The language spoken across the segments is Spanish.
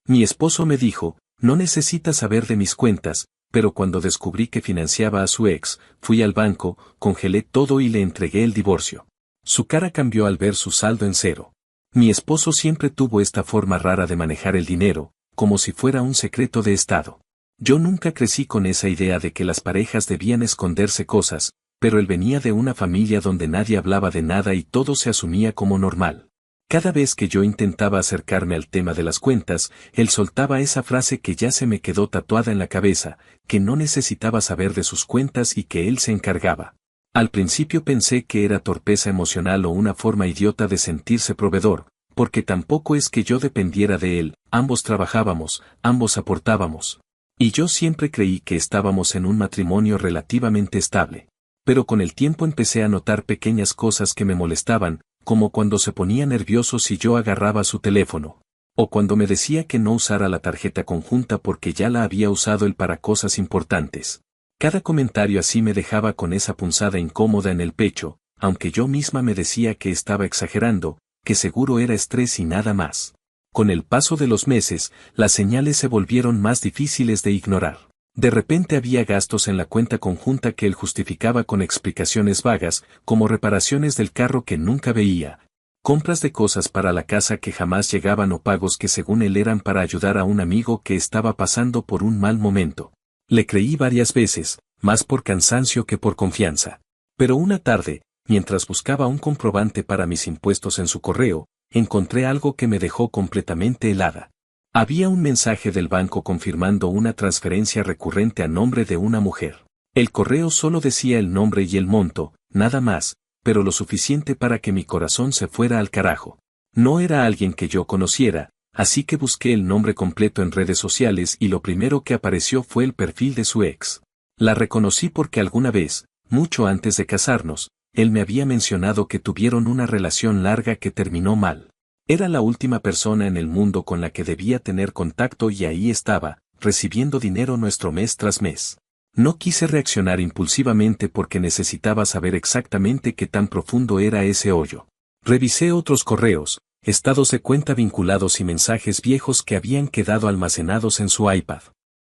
Mi esposo me dijo, no necesitas saber de mis cuentas, pero cuando descubrí que financiaba a su ex, fui al banco, congelé todo y le entregué el divorcio. Su cara cambió al ver su saldo en cero. Mi esposo siempre tuvo esta forma rara de manejar el dinero, como si fuera un secreto de estado. Yo nunca crecí con esa idea de que las parejas debían esconderse cosas, pero él venía de una familia donde nadie hablaba de nada y todo se asumía como normal. Cada vez que yo intentaba acercarme al tema de las cuentas, él soltaba esa frase que ya se me quedó tatuada en la cabeza, que no necesitaba saber de sus cuentas y que él se encargaba. Al principio pensé que era torpeza emocional o una forma idiota de sentirse proveedor, porque tampoco es que yo dependiera de él, ambos trabajábamos, ambos aportábamos. Y yo siempre creí que estábamos en un matrimonio relativamente estable. Pero con el tiempo empecé a notar pequeñas cosas que me molestaban, como cuando se ponía nervioso si yo agarraba su teléfono. O cuando me decía que no usara la tarjeta conjunta porque ya la había usado él para cosas importantes. Cada comentario así me dejaba con esa punzada incómoda en el pecho, aunque yo misma me decía que estaba exagerando, que seguro era estrés y nada más. Con el paso de los meses, las señales se volvieron más difíciles de ignorar. De repente había gastos en la cuenta conjunta que él justificaba con explicaciones vagas, como reparaciones del carro que nunca veía, compras de cosas para la casa que jamás llegaban o pagos que según él eran para ayudar a un amigo que estaba pasando por un mal momento. Le creí varias veces, más por cansancio que por confianza. Pero una tarde, mientras buscaba un comprobante para mis impuestos en su correo, encontré algo que me dejó completamente helada. Había un mensaje del banco confirmando una transferencia recurrente a nombre de una mujer. El correo solo decía el nombre y el monto, nada más, pero lo suficiente para que mi corazón se fuera al carajo. No era alguien que yo conociera, así que busqué el nombre completo en redes sociales y lo primero que apareció fue el perfil de su ex. La reconocí porque alguna vez, mucho antes de casarnos, él me había mencionado que tuvieron una relación larga que terminó mal. Era la última persona en el mundo con la que debía tener contacto y ahí estaba, recibiendo dinero nuestro mes tras mes. No quise reaccionar impulsivamente porque necesitaba saber exactamente qué tan profundo era ese hoyo. Revisé otros correos, estados de cuenta vinculados y mensajes viejos que habían quedado almacenados en su iPad.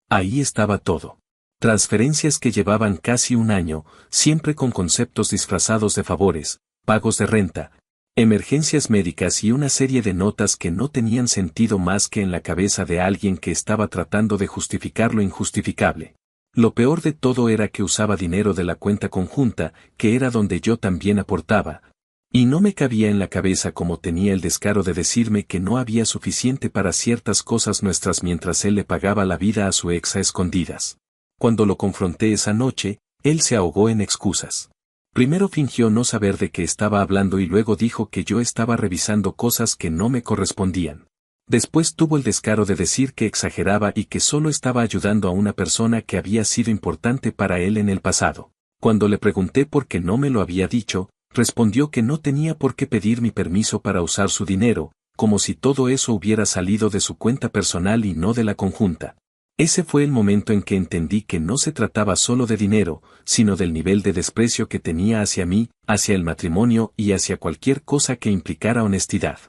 Ahí estaba todo. Transferencias que llevaban casi un año, siempre con conceptos disfrazados de favores, pagos de renta, emergencias médicas y una serie de notas que no tenían sentido más que en la cabeza de alguien que estaba tratando de justificar lo injustificable. Lo peor de todo era que usaba dinero de la cuenta conjunta, que era donde yo también aportaba, y no me cabía en la cabeza cómo tenía el descaro de decirme que no había suficiente para ciertas cosas nuestras mientras él le pagaba la vida a su ex a escondidas. Cuando lo confronté esa noche, él se ahogó en excusas. Primero fingió no saber de qué estaba hablando y luego dijo que yo estaba revisando cosas que no me correspondían. Después tuvo el descaro de decir que exageraba y que solo estaba ayudando a una persona que había sido importante para él en el pasado. Cuando le pregunté por qué no me lo había dicho, respondió que no tenía por qué pedir mi permiso para usar su dinero, como si todo eso hubiera salido de su cuenta personal y no de la conjunta. Ese fue el momento en que entendí que no se trataba solo de dinero, sino del nivel de desprecio que tenía hacia mí, hacia el matrimonio y hacia cualquier cosa que implicara honestidad.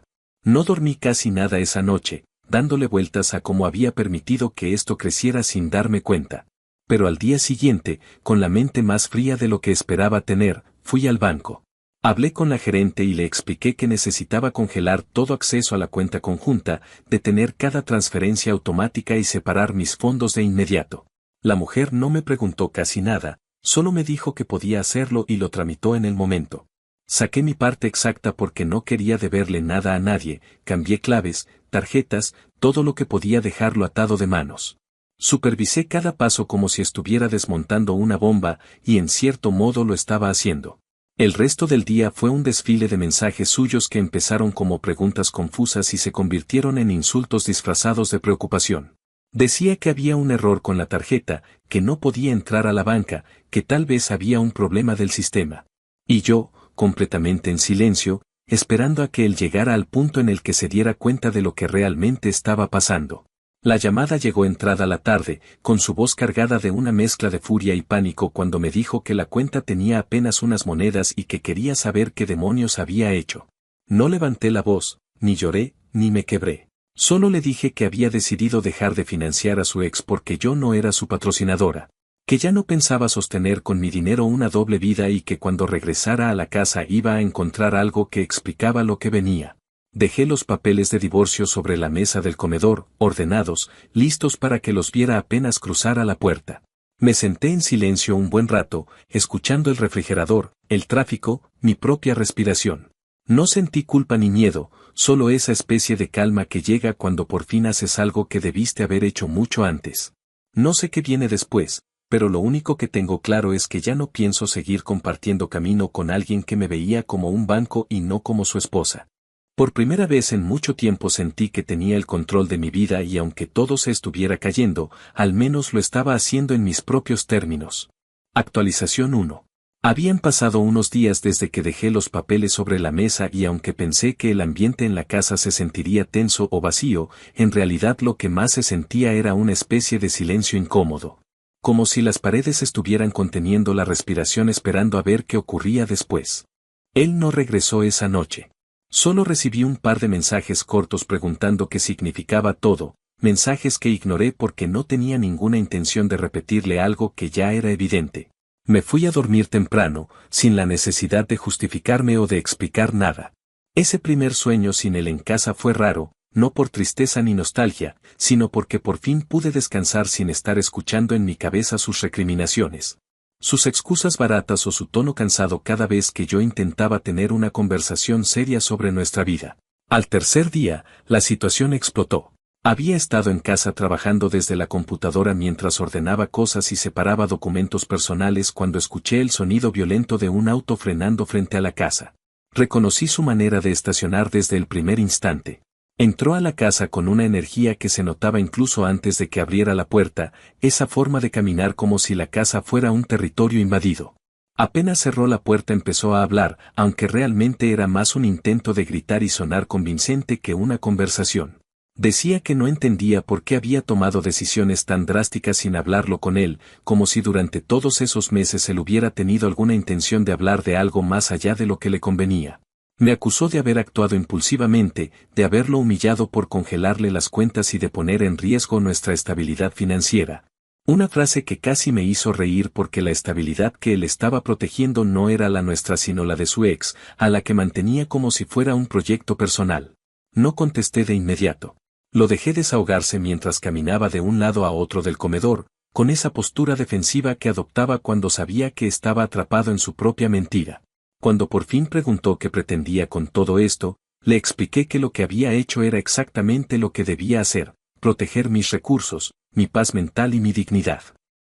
No dormí casi nada esa noche, dándole vueltas a cómo había permitido que esto creciera sin darme cuenta. Pero al día siguiente, con la mente más fría de lo que esperaba tener, fui al banco. Hablé con la gerente y le expliqué que necesitaba congelar todo acceso a la cuenta conjunta, detener cada transferencia automática y separar mis fondos de inmediato. La mujer no me preguntó casi nada, solo me dijo que podía hacerlo y lo tramitó en el momento. Saqué mi parte exacta porque no quería deberle nada a nadie, cambié claves, tarjetas, todo lo que podía dejarlo atado de manos. Supervisé cada paso como si estuviera desmontando una bomba y en cierto modo lo estaba haciendo. El resto del día fue un desfile de mensajes suyos que empezaron como preguntas confusas y se convirtieron en insultos disfrazados de preocupación. Decía que había un error con la tarjeta, que no podía entrar a la banca, que tal vez había un problema del sistema. Y yo, completamente en silencio, esperando a que él llegara al punto en el que se diera cuenta de lo que realmente estaba pasando. La llamada llegó entrada la tarde, con su voz cargada de una mezcla de furia y pánico cuando me dijo que la cuenta tenía apenas unas monedas y que quería saber qué demonios había hecho. No levanté la voz, ni lloré, ni me quebré. Solo le dije que había decidido dejar de financiar a su ex porque yo no era su patrocinadora, que ya no pensaba sostener con mi dinero una doble vida y que cuando regresara a la casa iba a encontrar algo que explicaba lo que venía. Dejé los papeles de divorcio sobre la mesa del comedor, ordenados, listos para que los viera apenas cruzara la puerta. Me senté en silencio un buen rato, escuchando el refrigerador, el tráfico, mi propia respiración. No sentí culpa ni miedo, solo esa especie de calma que llega cuando por fin haces algo que debiste haber hecho mucho antes. No sé qué viene después, pero lo único que tengo claro es que ya no pienso seguir compartiendo camino con alguien que me veía como un banco y no como su esposa. Por primera vez en mucho tiempo sentí que tenía el control de mi vida y aunque todo se estuviera cayendo, al menos lo estaba haciendo en mis propios términos. Actualización 1. Habían pasado unos días desde que dejé los papeles sobre la mesa y aunque pensé que el ambiente en la casa se sentiría tenso o vacío, en realidad lo que más se sentía era una especie de silencio incómodo. Como si las paredes estuvieran conteniendo la respiración esperando a ver qué ocurría después. Él no regresó esa noche. Solo recibí un par de mensajes cortos preguntando qué significaba todo, mensajes que ignoré porque no tenía ninguna intención de repetirle algo que ya era evidente. Me fui a dormir temprano, sin la necesidad de justificarme o de explicar nada. Ese primer sueño sin él en casa fue raro, no por tristeza ni nostalgia, sino porque por fin pude descansar sin estar escuchando en mi cabeza sus recriminaciones. Sus excusas baratas o su tono cansado cada vez que yo intentaba tener una conversación seria sobre nuestra vida. Al tercer día, la situación explotó. Había estado en casa trabajando desde la computadora mientras ordenaba cosas y separaba documentos personales cuando escuché el sonido violento de un auto frenando frente a la casa. Reconocí su manera de estacionar desde el primer instante. Entró a la casa con una energía que se notaba incluso antes de que abriera la puerta, esa forma de caminar como si la casa fuera un territorio invadido. Apenas cerró la puerta empezó a hablar, aunque realmente era más un intento de gritar y sonar convincente que una conversación. Decía que no entendía por qué había tomado decisiones tan drásticas sin hablarlo con él, como si durante todos esos meses él hubiera tenido alguna intención de hablar de algo más allá de lo que le convenía. Me acusó de haber actuado impulsivamente, de haberlo humillado por congelarle las cuentas y de poner en riesgo nuestra estabilidad financiera. Una frase que casi me hizo reír porque la estabilidad que él estaba protegiendo no era la nuestra sino la de su ex, a la que mantenía como si fuera un proyecto personal. No contesté de inmediato. Lo dejé desahogarse mientras caminaba de un lado a otro del comedor, con esa postura defensiva que adoptaba cuando sabía que estaba atrapado en su propia mentira. Cuando por fin preguntó qué pretendía con todo esto, le expliqué que lo que había hecho era exactamente lo que debía hacer, proteger mis recursos, mi paz mental y mi dignidad.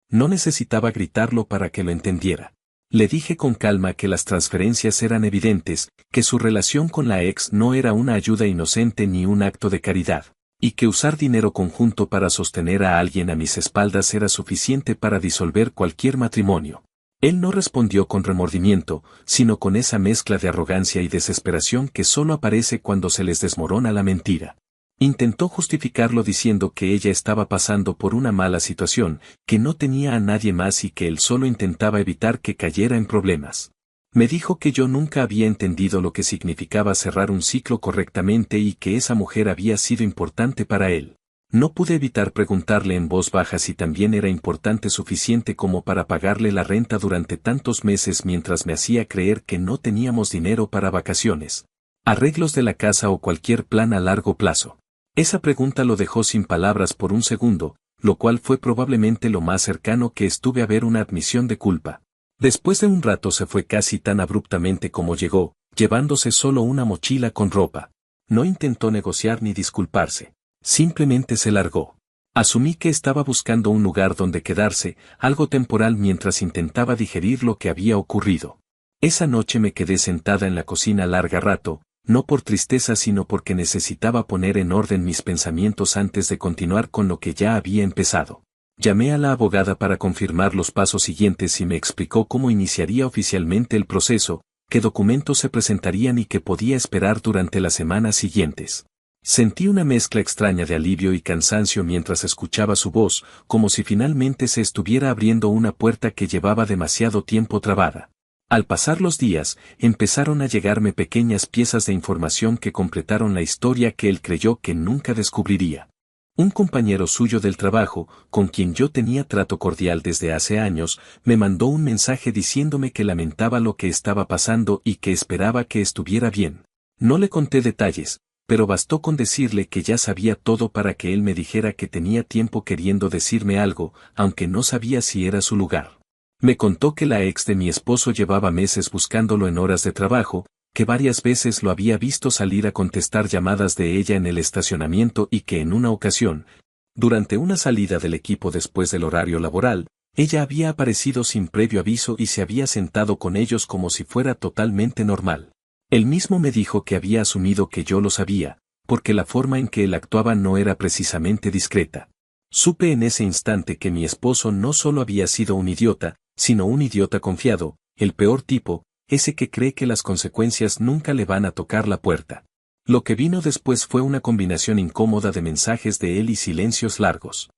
No necesitaba gritarlo para que lo entendiera. Le dije con calma que las transferencias eran evidentes, que su relación con la ex no era una ayuda inocente ni un acto de caridad, y que usar dinero conjunto para sostener a alguien a mis espaldas era suficiente para disolver cualquier matrimonio. Él no respondió con remordimiento, sino con esa mezcla de arrogancia y desesperación que solo aparece cuando se les desmorona la mentira. Intentó justificarlo diciendo que ella estaba pasando por una mala situación, que no tenía a nadie más y que él solo intentaba evitar que cayera en problemas. Me dijo que yo nunca había entendido lo que significaba cerrar un ciclo correctamente y que esa mujer había sido importante para él. No pude evitar preguntarle en voz baja si también era importante suficiente como para pagarle la renta durante tantos meses mientras me hacía creer que no teníamos dinero para vacaciones, arreglos de la casa o cualquier plan a largo plazo. Esa pregunta lo dejó sin palabras por un segundo, lo cual fue probablemente lo más cercano que estuve a ver una admisión de culpa. Después de un rato se fue casi tan abruptamente como llegó, llevándose solo una mochila con ropa. No intentó negociar ni disculparse. Simplemente se largó. Asumí que estaba buscando un lugar donde quedarse, algo temporal mientras intentaba digerir lo que había ocurrido. Esa noche me quedé sentada en la cocina larga rato, no por tristeza sino porque necesitaba poner en orden mis pensamientos antes de continuar con lo que ya había empezado. Llamé a la abogada para confirmar los pasos siguientes y me explicó cómo iniciaría oficialmente el proceso, qué documentos se presentarían y qué podía esperar durante las semanas siguientes. Sentí una mezcla extraña de alivio y cansancio mientras escuchaba su voz, como si finalmente se estuviera abriendo una puerta que llevaba demasiado tiempo trabada. Al pasar los días, empezaron a llegarme pequeñas piezas de información que completaron la historia que él creyó que nunca descubriría. Un compañero suyo del trabajo, con quien yo tenía trato cordial desde hace años, me mandó un mensaje diciéndome que lamentaba lo que estaba pasando y que esperaba que estuviera bien. No le conté detalles, pero bastó con decirle que ya sabía todo para que él me dijera que tenía tiempo queriendo decirme algo, aunque no sabía si era su lugar. Me contó que la ex de mi esposo llevaba meses buscándolo en horas de trabajo, que varias veces lo había visto salir a contestar llamadas de ella en el estacionamiento y que en una ocasión, durante una salida del equipo después del horario laboral, ella había aparecido sin previo aviso y se había sentado con ellos como si fuera totalmente normal. Él mismo me dijo que había asumido que yo lo sabía, porque la forma en que él actuaba no era precisamente discreta. Supe en ese instante que mi esposo no solo había sido un idiota, sino un idiota confiado, el peor tipo, ese que cree que las consecuencias nunca le van a tocar la puerta. Lo que vino después fue una combinación incómoda de mensajes de él y silencios largos.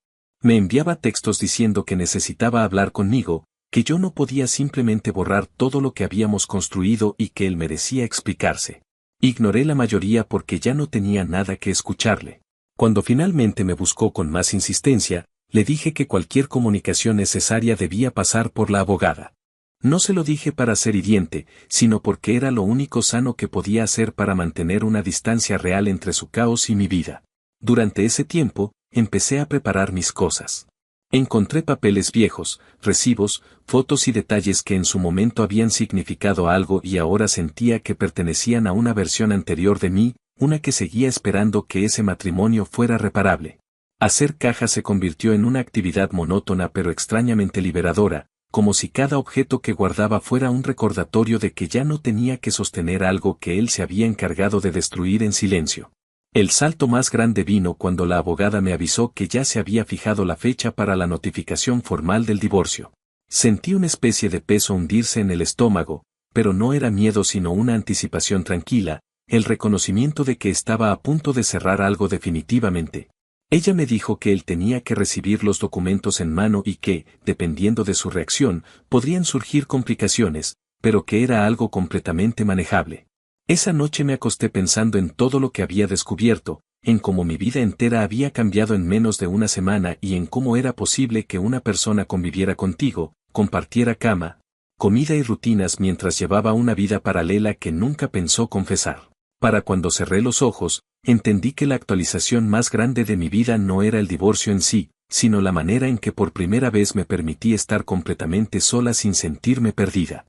Me enviaba textos diciendo que necesitaba hablar conmigo, que yo no podía simplemente borrar todo lo que habíamos construido y que él merecía explicarse. Ignoré la mayoría porque ya no tenía nada que escucharle. Cuando finalmente me buscó con más insistencia, le dije que cualquier comunicación necesaria debía pasar por la abogada. No se lo dije para ser hiriente, sino porque era lo único sano que podía hacer para mantener una distancia real entre su caos y mi vida. Durante ese tiempo, empecé a preparar mis cosas. Encontré papeles viejos, recibos, fotos y detalles que en su momento habían significado algo y ahora sentía que pertenecían a una versión anterior de mí, una que seguía esperando que ese matrimonio fuera reparable. Hacer cajas se convirtió en una actividad monótona pero extrañamente liberadora, como si cada objeto que guardaba fuera un recordatorio de que ya no tenía que sostener algo que él se había encargado de destruir en silencio. El salto más grande vino cuando la abogada me avisó que ya se había fijado la fecha para la notificación formal del divorcio. Sentí una especie de peso hundirse en el estómago, pero no era miedo sino una anticipación tranquila, el reconocimiento de que estaba a punto de cerrar algo definitivamente. Ella me dijo que él tenía que recibir los documentos en mano y que, dependiendo de su reacción, podrían surgir complicaciones, pero que era algo completamente manejable. Esa noche me acosté pensando en todo lo que había descubierto, en cómo mi vida entera había cambiado en menos de una semana y en cómo era posible que una persona conviviera contigo, compartiera cama, comida y rutinas mientras llevaba una vida paralela que nunca pensó confesar. Para cuando cerré los ojos, entendí que la actualización más grande de mi vida no era el divorcio en sí, sino la manera en que por primera vez me permití estar completamente sola sin sentirme perdida.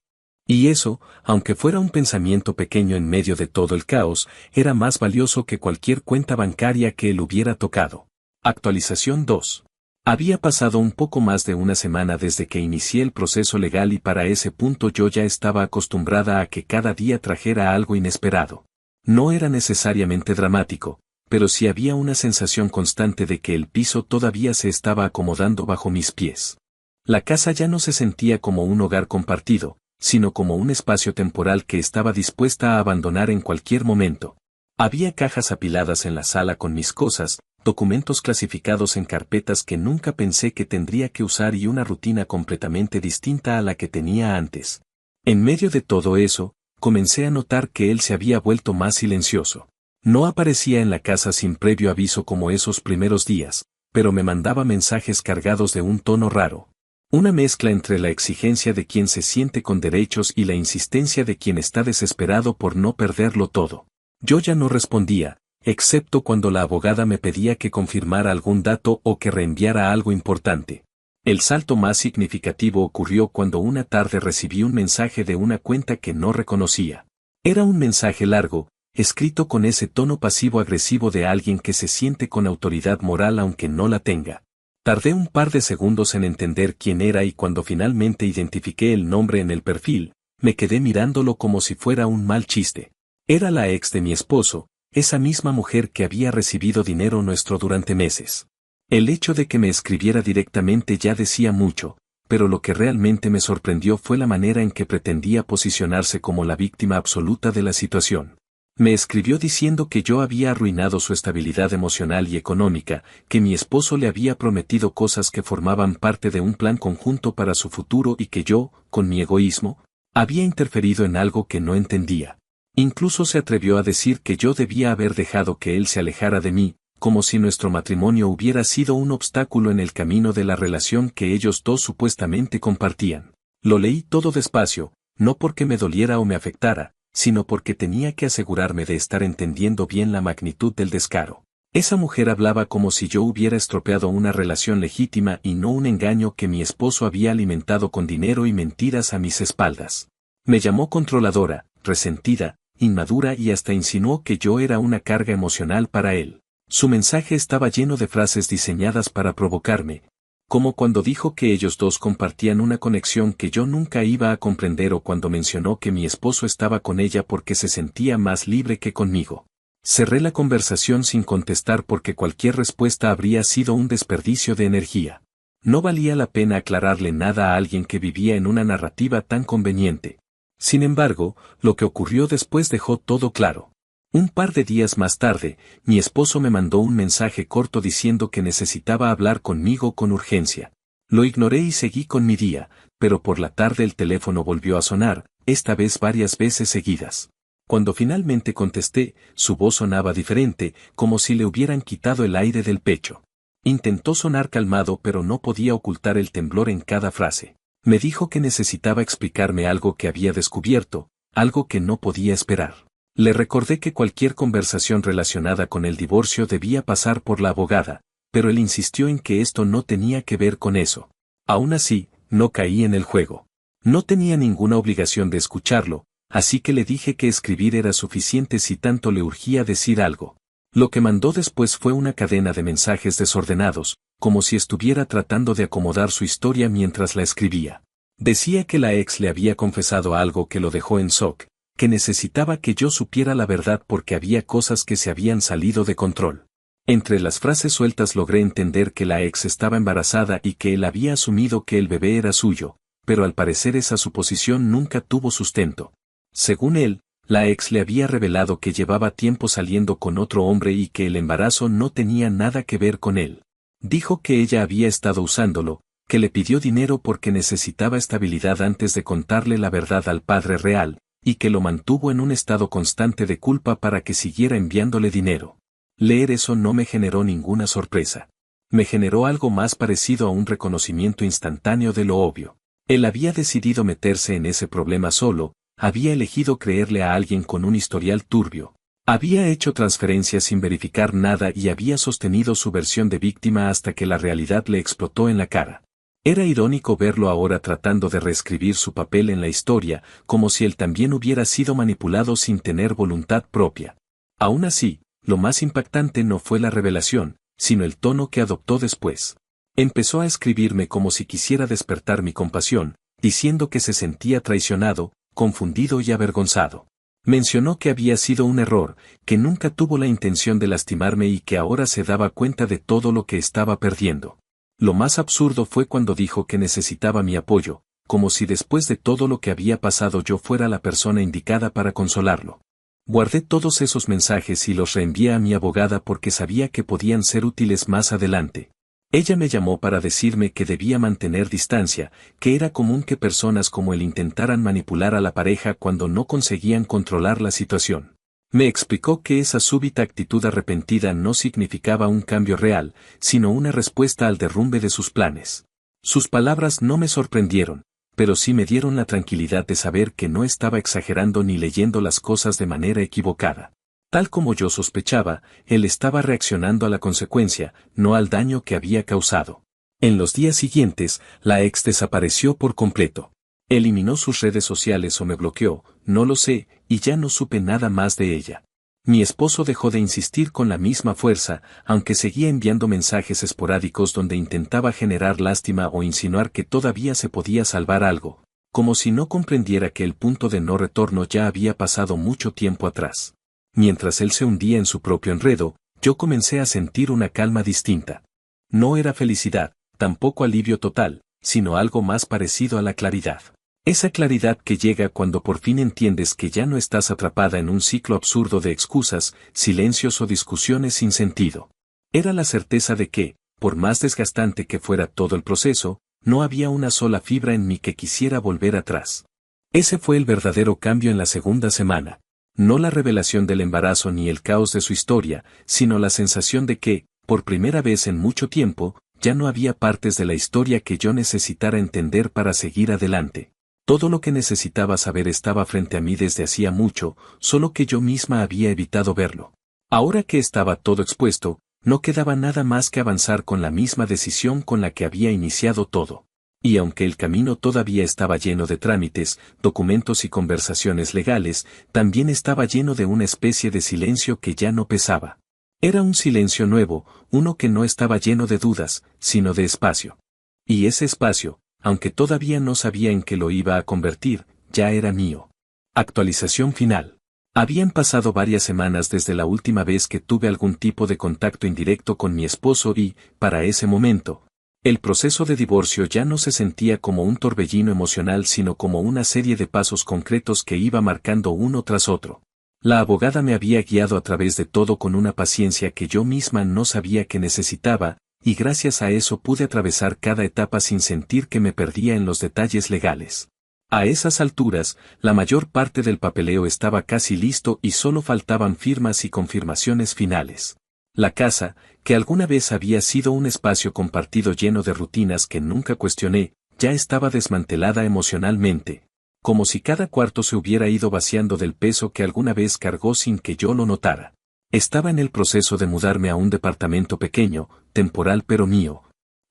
Y eso, aunque fuera un pensamiento pequeño en medio de todo el caos, era más valioso que cualquier cuenta bancaria que él hubiera tocado. Actualización 2. Había pasado un poco más de una semana desde que inicié el proceso legal y para ese punto yo ya estaba acostumbrada a que cada día trajera algo inesperado. No era necesariamente dramático, pero sí había una sensación constante de que el piso todavía se estaba acomodando bajo mis pies. La casa ya no se sentía como un hogar compartido, sino como un espacio temporal que estaba dispuesta a abandonar en cualquier momento. Había cajas apiladas en la sala con mis cosas, documentos clasificados en carpetas que nunca pensé que tendría que usar y una rutina completamente distinta a la que tenía antes. En medio de todo eso, comencé a notar que él se había vuelto más silencioso. No aparecía en la casa sin previo aviso como esos primeros días, pero me mandaba mensajes cargados de un tono raro. Una mezcla entre la exigencia de quien se siente con derechos y la insistencia de quien está desesperado por no perderlo todo. Yo ya no respondía, excepto cuando la abogada me pedía que confirmara algún dato o que reenviara algo importante. El salto más significativo ocurrió cuando una tarde recibí un mensaje de una cuenta que no reconocía. Era un mensaje largo, escrito con ese tono pasivo-agresivo de alguien que se siente con autoridad moral aunque no la tenga. Tardé un par de segundos en entender quién era y cuando finalmente identifiqué el nombre en el perfil, me quedé mirándolo como si fuera un mal chiste. Era la ex de mi esposo, esa misma mujer que había recibido dinero nuestro durante meses. El hecho de que me escribiera directamente ya decía mucho, pero lo que realmente me sorprendió fue la manera en que pretendía posicionarse como la víctima absoluta de la situación. Me escribió diciendo que yo había arruinado su estabilidad emocional y económica, que mi esposo le había prometido cosas que formaban parte de un plan conjunto para su futuro y que yo, con mi egoísmo, Había interferido en algo que no entendía. Incluso se atrevió a decir que yo debía haber dejado que él se alejara de mí, como si nuestro matrimonio hubiera sido un obstáculo en el camino de la relación que ellos dos supuestamente compartían. Lo leí todo despacio, no porque me doliera o me afectara, sino porque tenía que asegurarme de estar entendiendo bien la magnitud del descaro. Esa mujer hablaba como si yo hubiera estropeado una relación legítima y no un engaño que mi esposo había alimentado con dinero y mentiras a mis espaldas. Me llamó controladora, resentida, inmadura y hasta insinuó que yo era una carga emocional para él. Su mensaje estaba lleno de frases diseñadas para provocarme, como cuando dijo que ellos dos compartían una conexión que yo nunca iba a comprender o cuando mencionó que mi esposo estaba con ella porque se sentía más libre que conmigo. Cerré la conversación sin contestar porque cualquier respuesta habría sido un desperdicio de energía. No valía la pena aclararle nada a alguien que vivía en una narrativa tan conveniente. Sin embargo, lo que ocurrió después dejó todo claro. Un par de días más tarde, mi esposo me mandó un mensaje corto diciendo que necesitaba hablar conmigo con urgencia. Lo ignoré y seguí con mi día, pero por la tarde el teléfono volvió a sonar, esta vez varias veces seguidas. Cuando finalmente contesté, su voz sonaba diferente, como si le hubieran quitado el aire del pecho. Intentó sonar calmado pero no podía ocultar el temblor en cada frase. Me dijo que necesitaba explicarme algo que había descubierto, algo que no podía esperar. Le recordé que cualquier conversación relacionada con el divorcio debía pasar por la abogada, pero él insistió en que esto no tenía que ver con eso. Aún así, no caí en el juego. No tenía ninguna obligación de escucharlo, así que le dije que escribir era suficiente si tanto le urgía decir algo. Lo que mandó después fue una cadena de mensajes desordenados, como si estuviera tratando de acomodar su historia mientras la escribía. Decía que la ex le había confesado algo que lo dejó en shock, que necesitaba que yo supiera la verdad porque había cosas que se habían salido de control. Entre las frases sueltas logré entender que la ex estaba embarazada y que él había asumido que el bebé era suyo, pero al parecer esa suposición nunca tuvo sustento. Según él, la ex le había revelado que llevaba tiempo saliendo con otro hombre y que el embarazo no tenía nada que ver con él. Dijo que ella había estado usándolo, que le pidió dinero porque necesitaba estabilidad antes de contarle la verdad al padre real, y que lo mantuvo en un estado constante de culpa para que siguiera enviándole dinero. Leer eso no me generó ninguna sorpresa. Me generó algo más parecido a un reconocimiento instantáneo de lo obvio. Él había decidido meterse en ese problema solo, había elegido creerle a alguien con un historial turbio. Había hecho transferencias sin verificar nada y había sostenido su versión de víctima hasta que la realidad le explotó en la cara. Era irónico verlo ahora tratando de reescribir su papel en la historia, como si él también hubiera sido manipulado sin tener voluntad propia. Aún así, lo más impactante no fue la revelación, sino el tono que adoptó después. Empezó a escribirme como si quisiera despertar mi compasión, diciendo que se sentía traicionado, confundido y avergonzado. Mencionó que había sido un error, que nunca tuvo la intención de lastimarme y que ahora se daba cuenta de todo lo que estaba perdiendo. Lo más absurdo fue cuando dijo que necesitaba mi apoyo, como si después de todo lo que había pasado yo fuera la persona indicada para consolarlo. Guardé todos esos mensajes y los reenvié a mi abogada porque sabía que podían ser útiles más adelante. Ella me llamó para decirme que debía mantener distancia, que era común que personas como él intentaran manipular a la pareja cuando no conseguían controlar la situación. Me explicó que esa súbita actitud arrepentida no significaba un cambio real, sino una respuesta al derrumbe de sus planes. Sus palabras no me sorprendieron, pero sí me dieron la tranquilidad de saber que no estaba exagerando ni leyendo las cosas de manera equivocada. Tal como yo sospechaba, él estaba reaccionando a la consecuencia, no al daño que había causado. En los días siguientes, la ex desapareció por completo. Eliminó sus redes sociales o me bloqueó, no lo sé, y ya no supe nada más de ella. Mi esposo dejó de insistir con la misma fuerza, aunque seguía enviando mensajes esporádicos donde intentaba generar lástima o insinuar que todavía se podía salvar algo, como si no comprendiera que el punto de no retorno ya había pasado mucho tiempo atrás. Mientras él se hundía en su propio enredo, yo comencé a sentir una calma distinta. No era felicidad, tampoco alivio total, sino algo más parecido a la claridad. Esa claridad que llega cuando por fin entiendes que ya no estás atrapada en un ciclo absurdo de excusas, silencios o discusiones sin sentido. Era la certeza de que, por más desgastante que fuera todo el proceso, no había una sola fibra en mí que quisiera volver atrás. Ese fue el verdadero cambio en la segunda semana. No la revelación del embarazo ni el caos de su historia, sino la sensación de que, por primera vez en mucho tiempo, ya no había partes de la historia que yo necesitara entender para seguir adelante. Todo lo que necesitaba saber estaba frente a mí desde hacía mucho, solo que yo misma había evitado verlo. Ahora que estaba todo expuesto, no quedaba nada más que avanzar con la misma decisión con la que había iniciado todo. Y aunque el camino todavía estaba lleno de trámites, documentos y conversaciones legales, también estaba lleno de una especie de silencio que ya no pesaba. Era un silencio nuevo, uno que no estaba lleno de dudas, sino de espacio. Y ese espacio, aunque todavía no sabía en qué lo iba a convertir, ya era mío. Actualización final. Habían pasado varias semanas desde la última vez que tuve algún tipo de contacto indirecto con mi esposo y, para ese momento, el proceso de divorcio ya no se sentía como un torbellino emocional sino como una serie de pasos concretos que iba marcando uno tras otro. La abogada me había guiado a través de todo con una paciencia que yo misma no sabía que necesitaba, y gracias a eso pude atravesar cada etapa sin sentir que me perdía en los detalles legales. A esas alturas, la mayor parte del papeleo estaba casi listo y solo faltaban firmas y confirmaciones finales. La casa, que alguna vez había sido un espacio compartido lleno de rutinas que nunca cuestioné, ya estaba desmantelada emocionalmente, como si cada cuarto se hubiera ido vaciando del peso que alguna vez cargó sin que yo lo notara. Estaba en el proceso de mudarme a un departamento pequeño, temporal pero mío,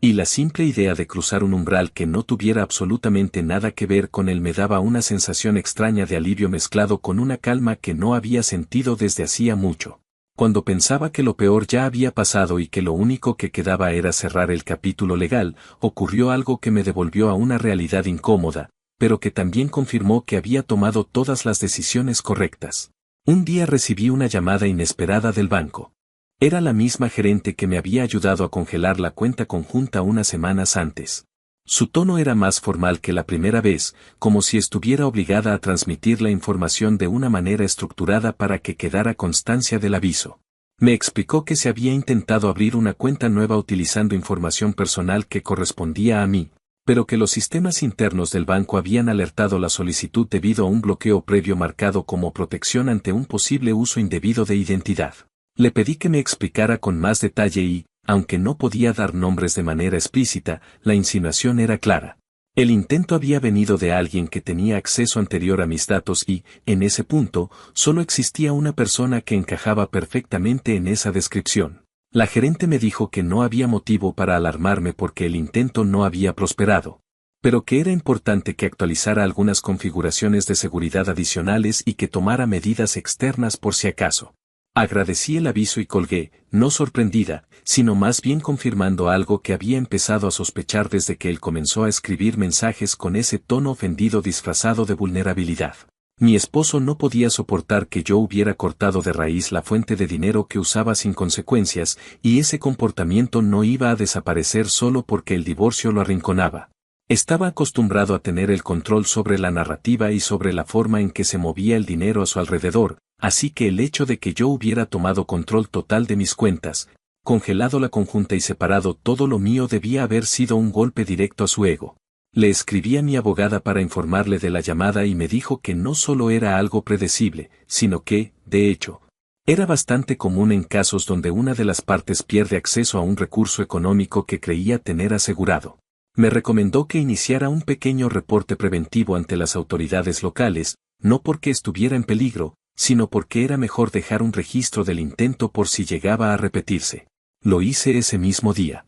y la simple idea de cruzar un umbral que no tuviera absolutamente nada que ver con él me daba una sensación extraña de alivio mezclado con una calma que no había sentido desde hacía mucho. Cuando pensaba que lo peor ya había pasado y que lo único que quedaba era cerrar el capítulo legal, ocurrió algo que me devolvió a una realidad incómoda, pero que también confirmó que había tomado todas las decisiones correctas. Un día recibí una llamada inesperada del banco. Era la misma gerente que me había ayudado a congelar la cuenta conjunta unas semanas antes. Su tono era más formal que la primera vez, como si estuviera obligada a transmitir la información de una manera estructurada para que quedara constancia del aviso. Me explicó que se había intentado abrir una cuenta nueva utilizando información personal que correspondía a mí, pero que los sistemas internos del banco habían alertado la solicitud debido a un bloqueo previo marcado como protección ante un posible uso indebido de identidad. Le pedí que me explicara con más detalle y, aunque no podía dar nombres de manera explícita, la insinuación era clara. El intento había venido de alguien que tenía acceso anterior a mis datos y, en ese punto, solo existía una persona que encajaba perfectamente en esa descripción. La gerente me dijo que no había motivo para alarmarme porque el intento no había prosperado, pero que era importante que actualizara algunas configuraciones de seguridad adicionales y que tomara medidas externas por si acaso. Agradecí el aviso y colgué, no sorprendida, sino más bien confirmando algo que había empezado a sospechar desde que él comenzó a escribir mensajes con ese tono ofendido disfrazado de vulnerabilidad. Mi esposo no podía soportar que yo hubiera cortado de raíz la fuente de dinero que usaba sin consecuencias, y ese comportamiento no iba a desaparecer solo porque el divorcio lo arrinconaba. Estaba acostumbrado a tener el control sobre la narrativa y sobre la forma en que se movía el dinero a su alrededor, así que el hecho de que yo hubiera tomado control total de mis cuentas, congelado la conjunta y separado todo lo mío debía haber sido un golpe directo a su ego. Le escribí a mi abogada para informarle de la llamada y me dijo que no solo era algo predecible, sino que, de hecho, era bastante común en casos donde una de las partes pierde acceso a un recurso económico que creía tener asegurado. Me recomendó que iniciara un pequeño reporte preventivo ante las autoridades locales, no porque estuviera en peligro, sino porque era mejor dejar un registro del intento por si llegaba a repetirse. Lo hice ese mismo día.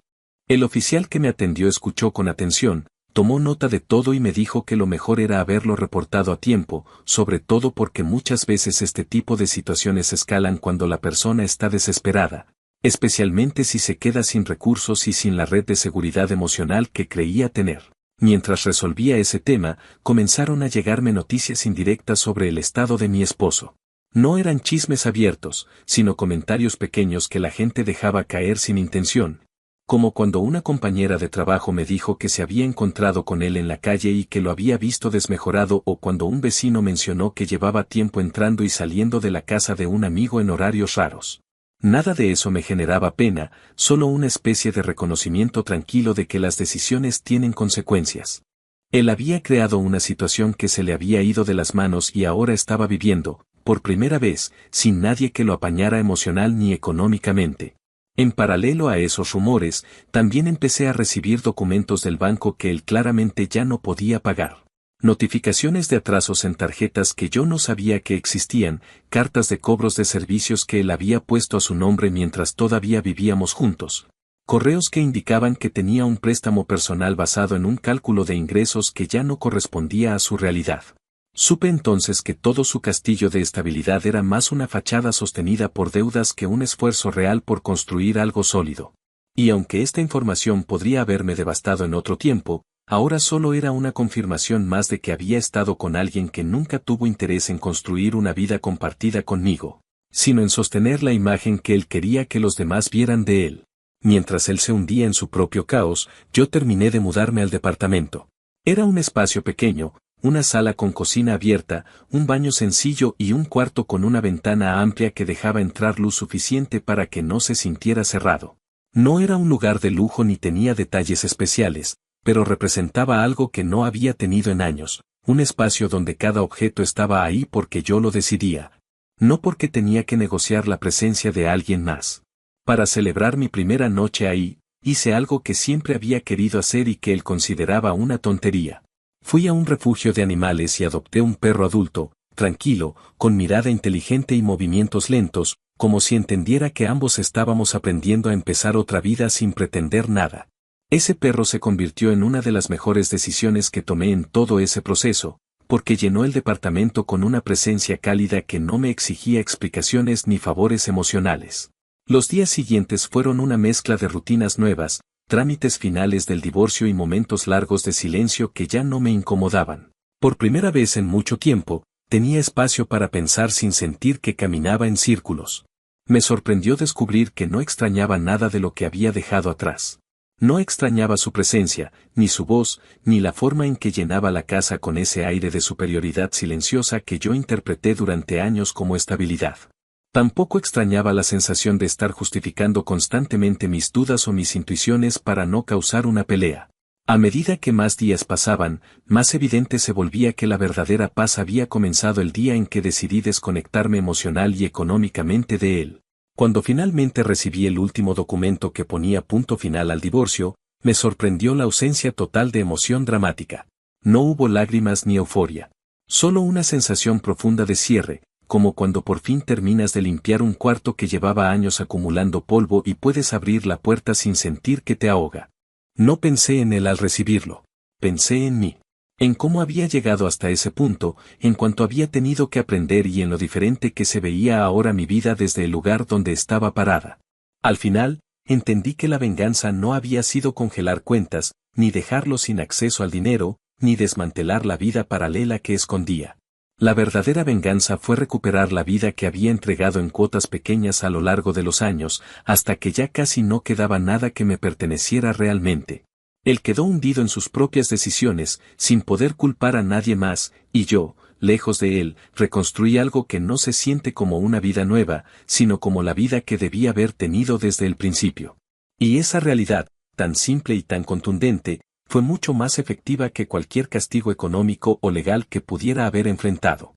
El oficial que me atendió escuchó con atención, tomó nota de todo y me dijo que lo mejor era haberlo reportado a tiempo, sobre todo porque muchas veces este tipo de situaciones escalan cuando la persona está desesperada, especialmente si se queda sin recursos y sin la red de seguridad emocional que creía tener. Mientras resolvía ese tema, comenzaron a llegarme noticias indirectas sobre el estado de mi esposo. No eran chismes abiertos, sino comentarios pequeños que la gente dejaba caer sin intención, como cuando una compañera de trabajo me dijo que se había encontrado con él en la calle y que lo había visto desmejorado, o cuando un vecino mencionó que llevaba tiempo entrando y saliendo de la casa de un amigo en horarios raros. Nada de eso me generaba pena, solo una especie de reconocimiento tranquilo de que las decisiones tienen consecuencias. Él había creado una situación que se le había ido de las manos y ahora estaba viviendo, por primera vez, sin nadie que lo apañara emocional ni económicamente. En paralelo a esos rumores, también empecé a recibir documentos del banco que él claramente ya no podía pagar. Notificaciones de atrasos en tarjetas que yo no sabía que existían, cartas de cobros de servicios que él había puesto a su nombre mientras todavía vivíamos juntos. Correos que indicaban que tenía un préstamo personal basado en un cálculo de ingresos que ya no correspondía a su realidad. Supe entonces que todo su castillo de estabilidad era más una fachada sostenida por deudas que un esfuerzo real por construir algo sólido. Y aunque esta información podría haberme devastado en otro tiempo, ahora solo era una confirmación más de que había estado con alguien que nunca tuvo interés en construir una vida compartida conmigo, sino en sostener la imagen que él quería que los demás vieran de él. Mientras él se hundía en su propio caos, yo terminé de mudarme al departamento. Era un espacio pequeño, una sala con cocina abierta, un baño sencillo y un cuarto con una ventana amplia que dejaba entrar luz suficiente para que no se sintiera cerrado. No era un lugar de lujo ni tenía detalles especiales, pero representaba algo que no había tenido en años, un espacio donde cada objeto estaba ahí porque yo lo decidía, no porque tenía que negociar la presencia de alguien más. Para celebrar mi primera noche ahí, hice algo que siempre había querido hacer y que él consideraba una tontería. Fui a un refugio de animales y adopté un perro adulto, tranquilo, con mirada inteligente y movimientos lentos, como si entendiera que ambos estábamos aprendiendo a empezar otra vida sin pretender nada. Ese perro se convirtió en una de las mejores decisiones que tomé en todo ese proceso, porque llenó el departamento con una presencia cálida que no me exigía explicaciones ni favores emocionales. Los días siguientes fueron una mezcla de rutinas nuevas, trámites finales del divorcio y momentos largos de silencio que ya no me incomodaban. Por primera vez en mucho tiempo, tenía espacio para pensar sin sentir que caminaba en círculos. Me sorprendió descubrir que no extrañaba nada de lo que había dejado atrás. No extrañaba su presencia, ni su voz, ni la forma en que llenaba la casa con ese aire de superioridad silenciosa que yo interpreté durante años como estabilidad. Tampoco extrañaba la sensación de estar justificando constantemente mis dudas o mis intuiciones para no causar una pelea. A medida que más días pasaban, más evidente se volvía que la verdadera paz había comenzado el día en que decidí desconectarme emocional y económicamente de él. Cuando finalmente recibí el último documento que ponía punto final al divorcio, me sorprendió la ausencia total de emoción dramática. No hubo lágrimas ni euforia. Solo una sensación profunda de cierre, como cuando por fin terminas de limpiar un cuarto que llevaba años acumulando polvo y puedes abrir la puerta sin sentir que te ahoga. No pensé en él al recibirlo. Pensé en mí. En cómo había llegado hasta ese punto, en cuanto había tenido que aprender y en lo diferente que se veía ahora mi vida desde el lugar donde estaba parada. Al final, entendí que la venganza no había sido congelar cuentas, ni dejarlo sin acceso al dinero, ni desmantelar la vida paralela que escondía. La verdadera venganza fue recuperar la vida que había entregado en cuotas pequeñas a lo largo de los años, hasta que ya casi no quedaba nada que me perteneciera realmente. Él quedó hundido en sus propias decisiones, sin poder culpar a nadie más, y yo, lejos de él, reconstruí algo que no se siente como una vida nueva, sino como la vida que debía haber tenido desde el principio. Y esa realidad, tan simple y tan contundente, fue mucho más efectiva que cualquier castigo económico o legal que pudiera haber enfrentado.